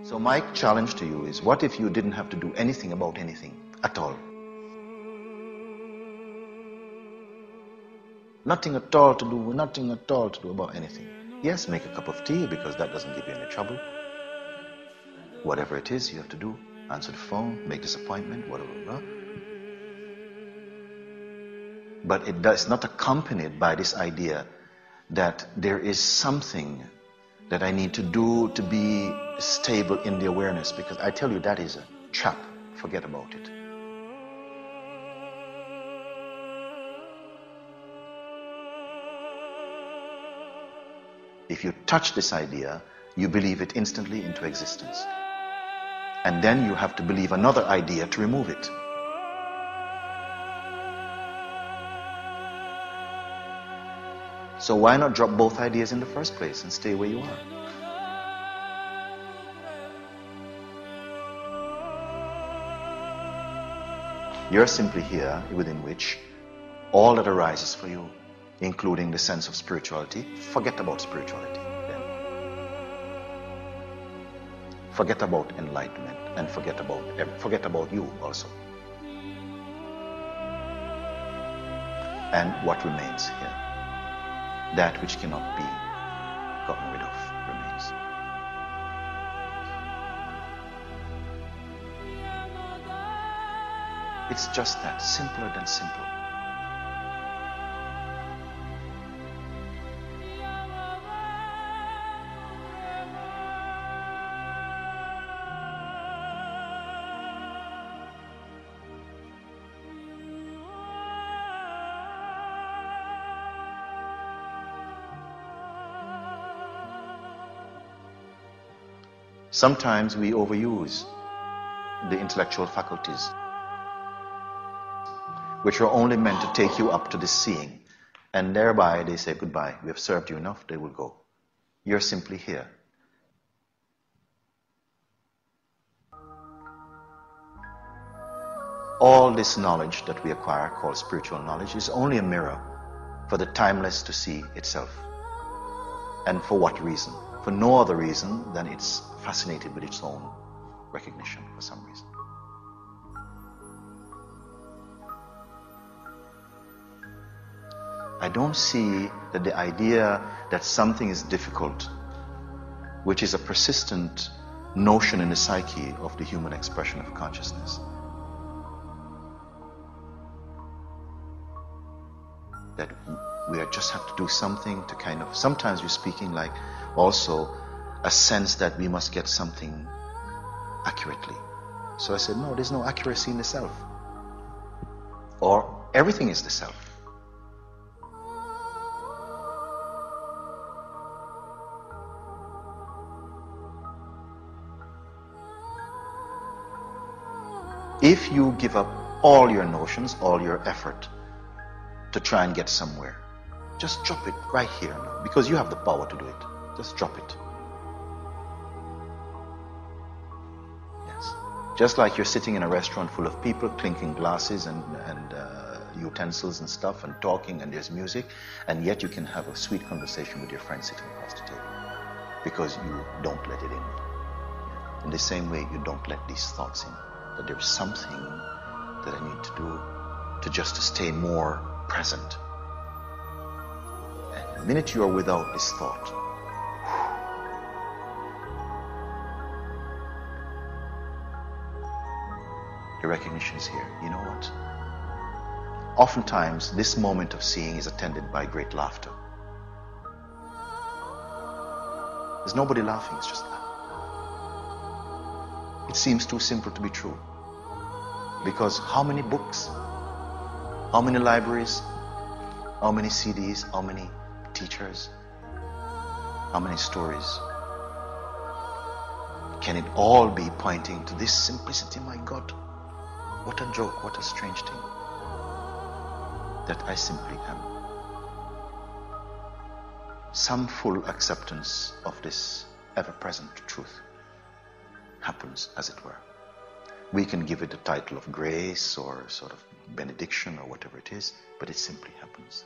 So my challenge to you is, what if you didn't have to do anything about anything at all? Nothing at all to do, nothing at all to do about anything. Yes, make a cup of tea because that doesn't give you any trouble. Whatever it is you have to do, answer the phone, make this appointment, whatever. But it does not accompanied by this idea that there is something that I need to do to be stable in the awareness, because I tell you that is a trap. Forget about it. If you touch this idea, you believe it instantly into existence. And then you have to believe another idea to remove it. So why not drop both ideas in the first place and stay where you are? You're simply here within which all that arises for you, including the sense of spirituality, forget about spirituality then. Forget about enlightenment and forget about you also. And what remains here? That which cannot be gotten rid of remains. It's just that, simpler than simple. Sometimes we overuse the intellectual faculties, which are only meant to take you up to the seeing, and thereby they say goodbye. We have served you enough, they will go. You're simply here. All this knowledge that we acquire, called spiritual knowledge, is only a mirror for the timeless to see itself. And for what reason? For no other reason than it's fascinated with its own recognition for some reason. I don't see that the idea that something is difficult, which is a persistent notion in the psyche of the human expression of consciousness, that we just have to do something to kind of, sometimes you're speaking like also a sense that we must get something accurately. So I said, no, there's no accuracy in the self. Or everything is the self. If you give up all your notions, all your effort to try and get somewhere, just drop it right here now, because you have the power to do it. Just drop it. Yes. Just like you're sitting in a restaurant full of people, clinking glasses and utensils and stuff, and talking, and there's music, and yet you can have a sweet conversation with your friend sitting across the table, because you don't let it in. In the same way, you don't let these thoughts in. That there's something that I need to do to stay more present. And the minute you are without this thought, the recognition is here. You know what? Oftentimes, this moment of seeing is attended by great laughter. There's nobody laughing, it's just laughter. It seems too simple to be true. Because how many books, how many libraries, how many CDs, how many teachers, how many stories? Can it all be pointing to this simplicity? My God, what a joke, what a strange thing. That I simply am. Some full acceptance of this ever-present truth happens, as it were. We can give it the title of grace or sort of benediction or whatever it is, but it simply happens.